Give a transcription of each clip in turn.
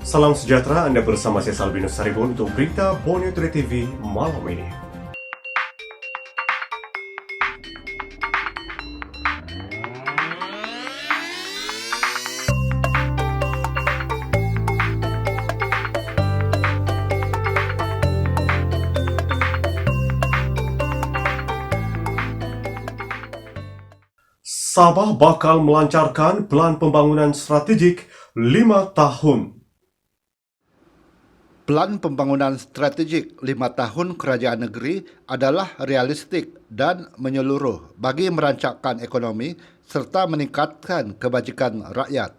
Salam sejahtera, Anda bersama saya Salbinus Saribun untuk berita Borneo Today TV malam ini. Sabah bakal melancarkan Pelan Pembangunan Strategik 5 tahun. Pelan Pembangunan Strategik 5 tahun kerajaan negeri adalah realistik dan menyeluruh bagi merancangkan ekonomi serta meningkatkan kebajikan rakyat.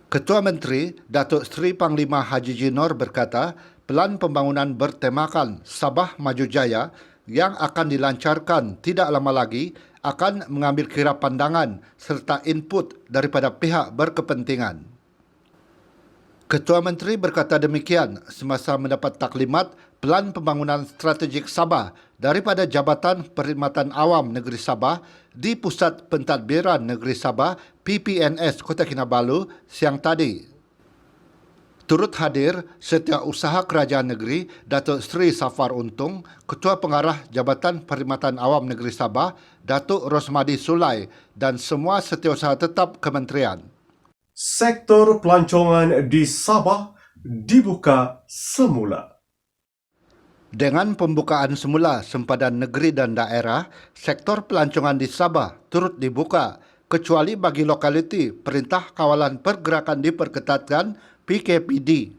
Ketua Menteri Datuk Seri Panglima Haji Jinor berkata, Pelan Pembangunan bertemakan Sabah Maju Jaya yang akan dilancarkan tidak lama lagi akan mengambil kira pandangan serta input daripada pihak berkepentingan. Ketua Menteri berkata demikian semasa mendapat taklimat Pelan Pembangunan Strategik Sabah daripada Jabatan Perkhidmatan Awam Negeri Sabah di Pusat Pentadbiran Negeri Sabah PPNS Kota Kinabalu siang tadi. Turut hadir Setiausaha Kerajaan Negeri Datuk Seri Safar Untung, Ketua Pengarah Jabatan Perkhidmatan Awam Negeri Sabah Datuk Rosmadi Sulai dan semua setiausaha tetap kementerian. Sektor pelancongan di Sabah dibuka semula. Dengan pembukaan semula sempadan negeri dan daerah, sektor pelancongan di Sabah turut dibuka, kecuali bagi lokaliti Perintah Kawalan Pergerakan Diperketatkan PKPD.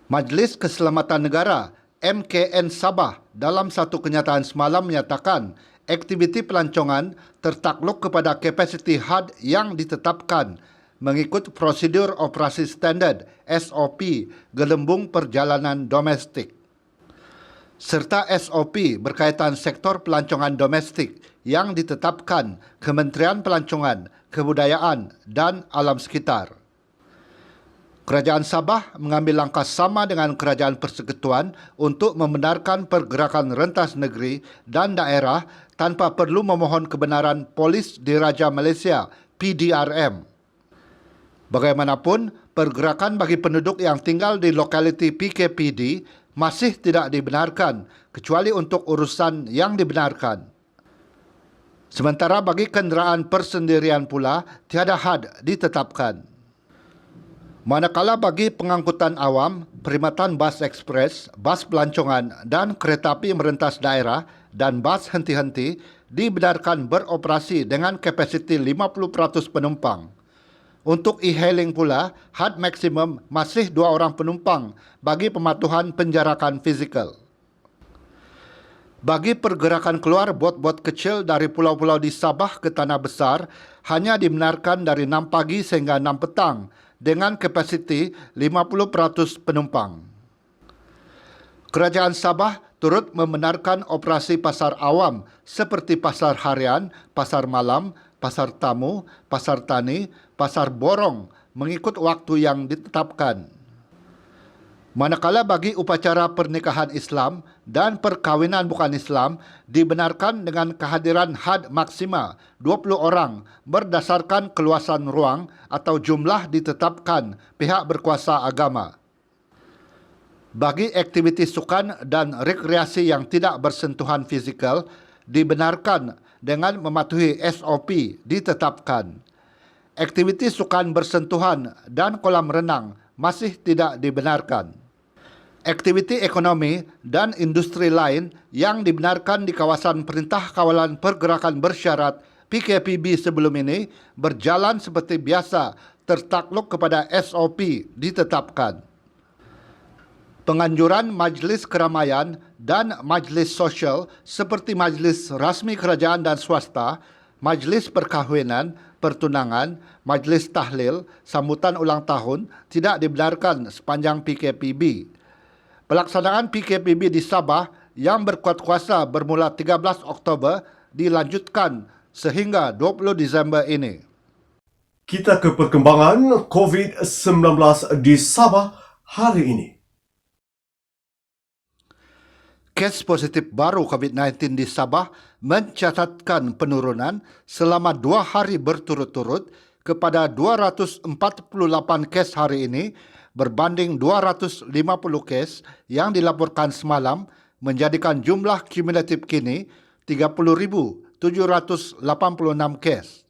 Majlis Keselamatan Negara MKN Sabah dalam satu kenyataan semalam menyatakan aktiviti pelancongan tertakluk kepada kapasiti had yang ditetapkan mengikut prosedur operasi standard SOP Gelembung Perjalanan Domestik. Serta SOP berkaitan sektor pelancongan domestik yang ditetapkan Kementerian Pelancongan, Kebudayaan dan Alam Sekitar. Kerajaan Sabah mengambil langkah sama dengan Kerajaan Persekutuan untuk membenarkan pergerakan rentas negeri dan daerah tanpa perlu memohon kebenaran Polis Diraja Malaysia PDRM. Bagaimanapun, pergerakan bagi penduduk yang tinggal di lokaliti PKPD masih tidak dibenarkan kecuali untuk urusan yang dibenarkan. Sementara bagi kenderaan persendirian pula tiada had ditetapkan. Manakala bagi pengangkutan awam, perkhidmatan bas ekspres, bas pelancongan dan kereta api merentas daerah dan bas henti-henti dibenarkan beroperasi dengan kapasiti 50% penumpang. Untuk e-hailing pula, had maksimum masih 2 orang penumpang bagi pematuhan penjarakan fizikal. Bagi pergerakan keluar bot-bot kecil dari pulau-pulau di Sabah ke Tanah Besar hanya dibenarkan dari 6 pagi sehingga 6 petang dengan kapasiti 50% penumpang. Kerajaan Sabah turut membenarkan operasi pasar awam seperti pasar harian, pasar malam, pasar tamu, pasar tani, pasar borong mengikut waktu yang ditetapkan. Manakala bagi upacara pernikahan Islam dan perkahwinan bukan Islam dibenarkan dengan kehadiran had maksima 20 orang berdasarkan keluasan ruang atau jumlah ditetapkan pihak berkuasa agama. Bagi aktiviti sukan dan rekreasi yang tidak bersentuhan fizikal dibenarkan dengan mematuhi SOP ditetapkan. Aktiviti sukan bersentuhan dan kolam renang masih tidak dibenarkan. Aktiviti ekonomi dan industri lain yang dibenarkan di kawasan Perintah Kawalan Pergerakan Bersyarat PKPB sebelum ini berjalan seperti biasa tertakluk kepada SOP ditetapkan. Penganjuran majlis keramaian dan majlis sosial seperti majlis rasmi kerajaan dan swasta, majlis perkahwinan, pertunangan, majlis tahlil, sambutan ulang tahun tidak dibenarkan sepanjang PKPB. Pelaksanaan PKPB di Sabah yang berkuat kuasa bermula 13 Oktober dilanjutkan sehingga 20 Disember ini. Kita ke perkembangan COVID-19 di Sabah hari ini. Kes positif baru COVID-19 di Sabah mencatatkan penurunan selama 2 hari berturut-turut kepada 248 kes hari ini berbanding 250 kes yang dilaporkan semalam, menjadikan jumlah kumulatif kini 30,786 kes.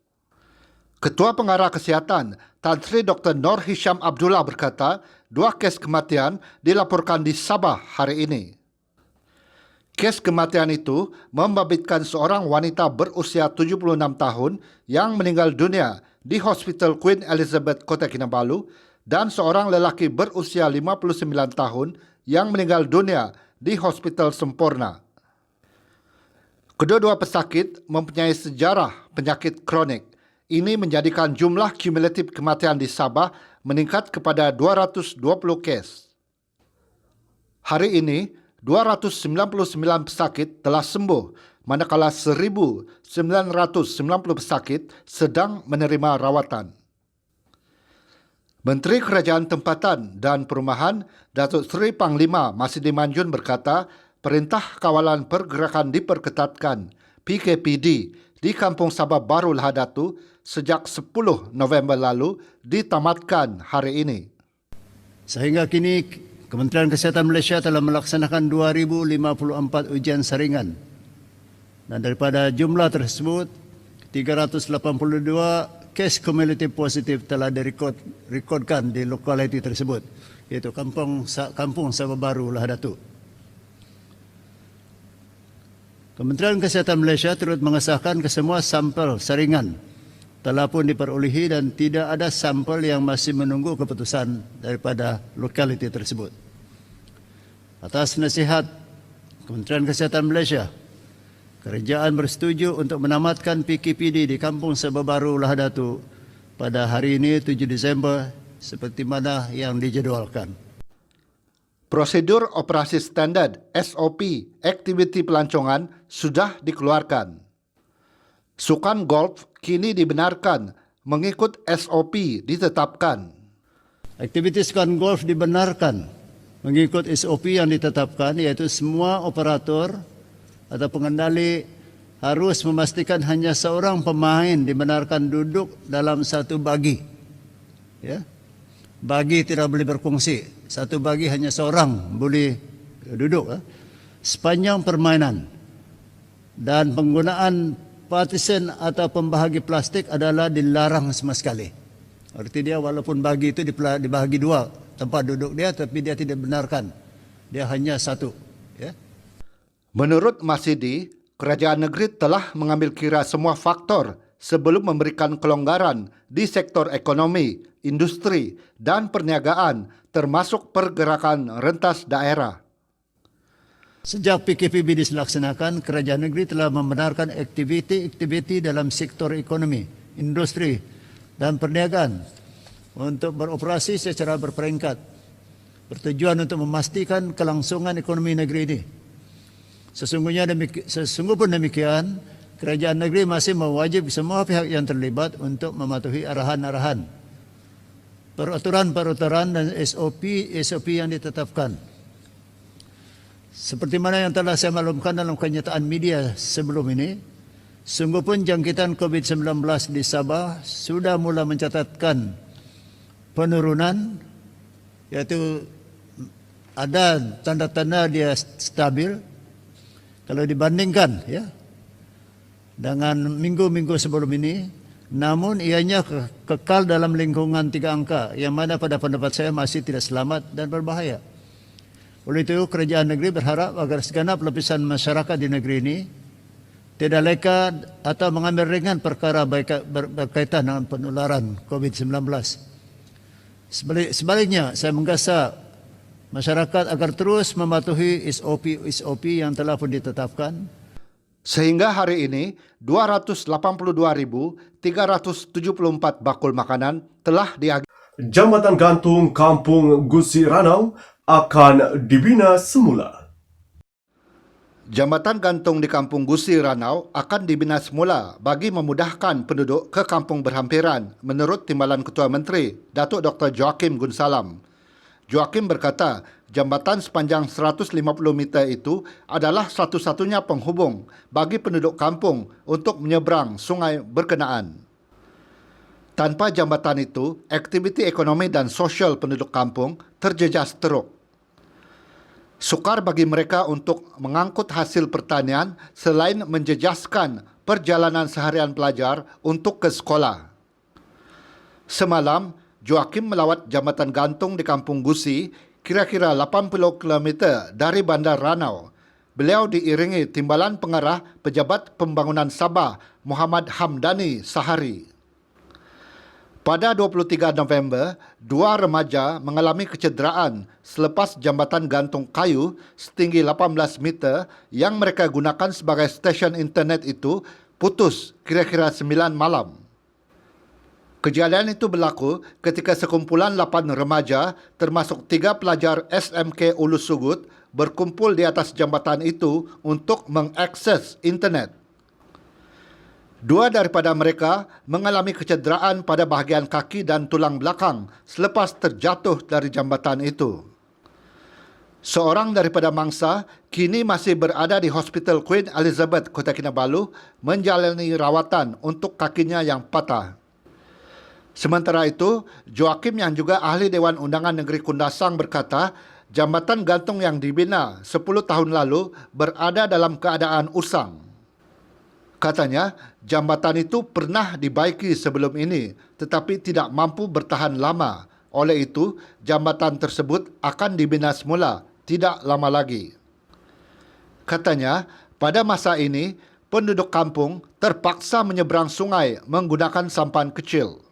Ketua Pengarah Kesihatan Tan Sri Dr. Nur Hisham Abdullah berkata, 2 kes kematian dilaporkan di Sabah hari ini. Kes kematian itu membabitkan seorang wanita berusia 76 tahun yang meninggal dunia di Hospital Queen Elizabeth, Kota Kinabalu, dan seorang lelaki berusia 59 tahun yang meninggal dunia di Hospital Sempurna. Kedua-dua pesakit mempunyai sejarah penyakit kronik. Ini menjadikan jumlah kumulatif kematian di Sabah meningkat kepada 220 kes. Hari ini, 299 pesakit telah sembuh, manakala 1,990 pesakit sedang menerima rawatan. Menteri Kerajaan Tempatan dan Perumahan Datuk Seri Panglima Masidi Manjun berkata, Perintah Kawalan Pergerakan diperketatkan PKPD di Kampung Sabah Baru Lahadatu sejak 10 November lalu ditamatkan hari ini. Sehingga kini Kementerian Kesihatan Malaysia telah melaksanakan 2,054 ujian saringan. Dan daripada jumlah tersebut, 382 kes kumulatif positif telah direkodkan di lokaliti tersebut, iaitu Kampung Sabah Baru Lahadatu. Kementerian Kesihatan Malaysia turut mengesahkan kesemua sampel saringan telah pun diperolehi dan tidak ada sampel yang masih menunggu keputusan daripada lokaliti tersebut. Atas nasihat Kementerian Kesihatan Malaysia, kerajaan bersetuju untuk menamatkan PKPD di Kampung Sabah Baru Lahadatu pada hari ini 7 Disember seperti mana yang dijadualkan. Prosedur operasi standard SOP aktiviti pelancongan sudah dikeluarkan. Sukan golf kini dibenarkan mengikut SOP ditetapkan. Aktiviti sukan golf dibenarkan mengikut SOP yang ditetapkan, iaitu semua operator atau pengendali harus memastikan hanya seorang pemain dibenarkan duduk dalam satu bagi. Ya. Bagi tidak boleh berkongsi. Satu bagi hanya seorang boleh duduk. Sepanjang permainan dan penggunaan partition atau pembahagi plastik adalah dilarang sama sekali. Arti dia walaupun bagi itu dibahagi 2 tempat duduk dia, tapi dia tidak benarkan. Dia hanya satu. Ya. Menurut Masidi, kerajaan negeri telah mengambil kira semua faktor sebelum memberikan kelonggaran di sektor ekonomi, industri dan perniagaan termasuk pergerakan rentas daerah. Sejak PKPB dilaksanakan, kerajaan negeri telah membenarkan aktiviti-aktiviti dalam sektor ekonomi, industri dan perniagaan untuk beroperasi secara berperingkat, bertujuan untuk memastikan kelangsungan ekonomi negeri ini. Sesungguh pun demikian, kerajaan negeri masih mewajib semua pihak yang terlibat untuk mematuhi arahan-arahan, peraturan-peraturan dan SOP yang ditetapkan. Seperti mana yang telah saya maklumkan dalam kenyataan media sebelum ini, sungguh pun jangkitan COVID-19 di Sabah sudah mula mencatatkan penurunan, iaitu ada tanda-tanda dia stabil kalau dibandingkan ya dengan minggu-minggu sebelum ini. Namun ianya kekal dalam lingkungan 3 angka yang mana pada pendapat saya masih tidak selamat dan berbahaya. Oleh itu, kerajaan negeri berharap agar segenap lapisan masyarakat di negeri ini tidak leka atau mengambil ringan perkara berkaitan dengan penularan COVID-19. Sebaliknya, saya menggasa masyarakat agar terus mematuhi SOP yang telah pun ditetapkan. Sehingga hari ini, 282,374 bakul makanan telah diagih. Jambatan gantung Kampung Gusi Ranau akan dibina semula. Jambatan gantung di Kampung Gusi Ranau akan dibina semula bagi memudahkan penduduk ke kampung berhampiran, menurut Timbalan Ketua Menteri, Datuk Dr. Joachim Gunsalam. Joachim berkata, jambatan sepanjang 150 meter itu adalah satu-satunya penghubung bagi penduduk kampung untuk menyeberang sungai berkenaan. Tanpa jambatan itu, aktiviti ekonomi dan sosial penduduk kampung terjejas teruk. Sukar bagi mereka untuk mengangkut hasil pertanian selain menjejaskan perjalanan seharian pelajar untuk ke sekolah. Semalam, Joakim melawat jambatan gantung di Kampung Gusi, kira-kira 80 km dari Bandar Ranau. Beliau diiringi timbalan pengarah Pejabat Pembangunan Sabah, Muhammad Hamdani Sahari. Pada 23 November, 2 remaja mengalami kecederaan selepas jambatan gantung kayu setinggi 18 meter yang mereka gunakan sebagai stesen internet itu putus kira-kira 9 malam. Kejadian itu berlaku ketika sekumpulan 8 remaja termasuk 3 pelajar SMK Ulu Sugut berkumpul di atas jambatan itu untuk mengakses internet. 2 daripada mereka mengalami kecederaan pada bahagian kaki dan tulang belakang selepas terjatuh dari jambatan itu. Seorang daripada mangsa kini masih berada di Hospital Queen Elizabeth, Kota Kinabalu menjalani rawatan untuk kakinya yang patah. Sementara itu, Joakim yang juga ahli Dewan Undangan Negeri Kundasang berkata, jambatan gantung yang dibina 10 tahun lalu berada dalam keadaan usang. Katanya, jambatan itu pernah dibaiki sebelum ini tetapi tidak mampu bertahan lama. Oleh itu, jambatan tersebut akan dibina semula tidak lama lagi. Katanya, pada masa ini, penduduk kampung terpaksa menyeberang sungai menggunakan sampan kecil.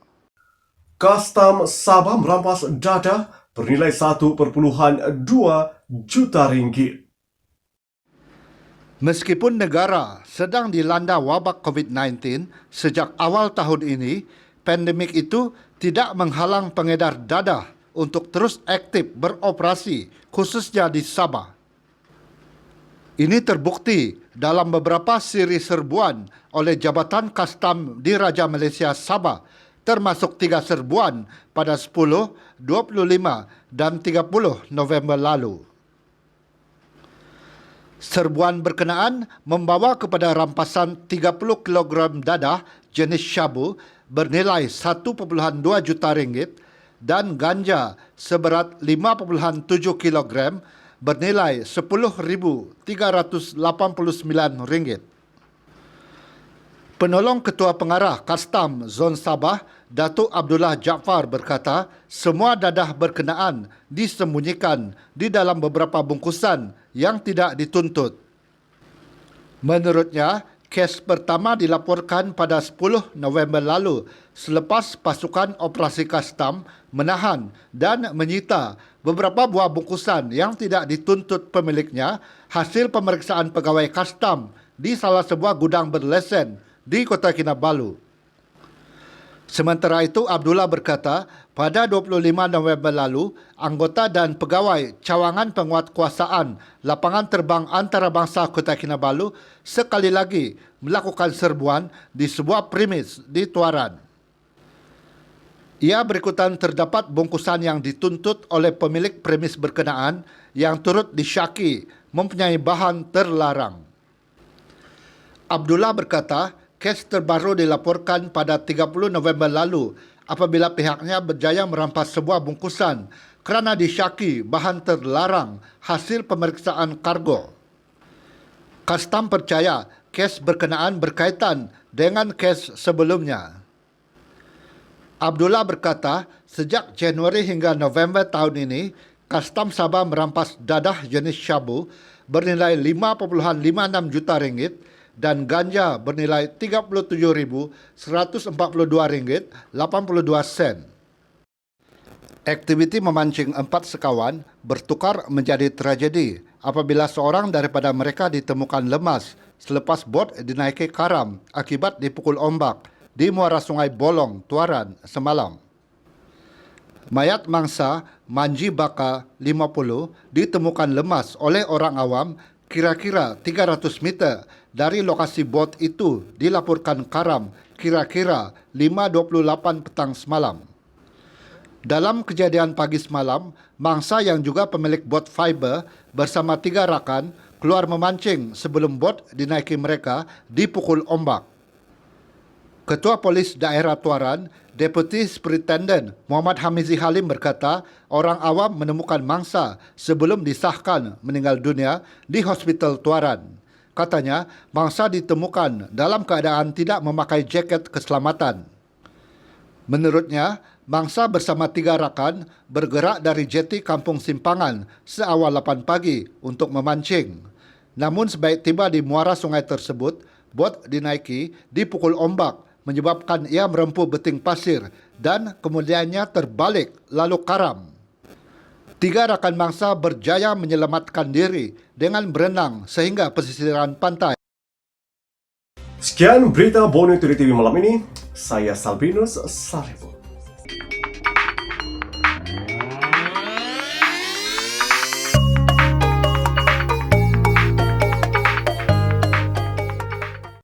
Kastam Sabah merampas dadah bernilai 1,2 juta ringgit. Meskipun negara sedang dilanda wabak COVID-19 sejak awal tahun ini, pandemik itu tidak menghalang pengedar dadah untuk terus aktif beroperasi, khususnya di Sabah. Ini terbukti dalam beberapa siri serbuan oleh Jabatan Kastam Diraja Malaysia Sabah, termasuk 3 serbuan pada 10, 25 dan 30 November lalu. Serbuan berkenaan membawa kepada rampasan 30 kg dadah jenis syabu bernilai 1.2 juta ringgit dan ganja seberat 5.7 kg bernilai 10,389 ringgit. Penolong Ketua Pengarah Kastam Zon Sabah, Datuk Abdullah Jaafar berkata, semua dadah berkenaan disembunyikan di dalam beberapa bungkusan yang tidak dituntut. Menurutnya, kes pertama dilaporkan pada 10 November lalu selepas pasukan operasi kastam menahan dan menyita beberapa buah bungkusan yang tidak dituntut pemiliknya hasil pemeriksaan pegawai kastam di salah sebuah gudang berlesen di Kota Kinabalu. Sementara itu, Abdullah berkata, pada 25 November lalu, anggota dan pegawai cawangan penguatkuasaan lapangan terbang antarabangsa Kota Kinabalu sekali lagi melakukan serbuan di sebuah premis di Tuaran. Ia berikutan terdapat bungkusan yang dituntut oleh pemilik premis berkenaan yang turut disyaki mempunyai bahan terlarang. Abdullah berkata, kes terbaru dilaporkan pada 30 November lalu apabila pihaknya berjaya merampas sebuah bungkusan kerana disyaki bahan terlarang hasil pemeriksaan kargo. Kastam percaya kes berkenaan berkaitan dengan kes sebelumnya. Abdullah berkata, sejak Januari hingga November tahun ini, Kastam Sabah merampas dadah jenis syabu bernilai 5.56 juta ringgit dan ganja bernilai RM37.142.82. Aktiviti memancing 4 sekawan bertukar menjadi tragedi apabila seorang daripada mereka ditemukan lemas selepas bot dinaiki karam akibat dipukul ombak di muara Sungai Bolong, Tuaran semalam. Mayat mangsa Manji Baka 50 ditemukan lemas oleh orang awam kira-kira 300 meter dari lokasi bot itu dilaporkan karam kira-kira 5.28 petang semalam. Dalam kejadian pagi semalam, mangsa yang juga pemilik bot fiber bersama 3 rakan keluar memancing sebelum bot dinaiki mereka dipukul ombak. Ketua Polis Daerah Tuaran, Deputi Superintendent Muhammad Hamizi Halim berkata, orang awam menemukan mangsa sebelum disahkan meninggal dunia di Hospital Tuaran. Katanya, mangsa ditemukan dalam keadaan tidak memakai jaket keselamatan. Menurutnya, mangsa bersama 3 rakan bergerak dari jeti Kampung Simpangan seawal 8 pagi untuk memancing. Namun sebaik tiba di muara sungai tersebut, bot dinaiki dipukul ombak menyebabkan ia merempuh beting pasir dan kemudiannya terbalik lalu karam. 3 rakan mangsa berjaya menyelamatkan diri dengan berenang sehingga pesisiran pantai. Sekian berita Bonito di TV malam ini. Saya Salvinus Sarebo.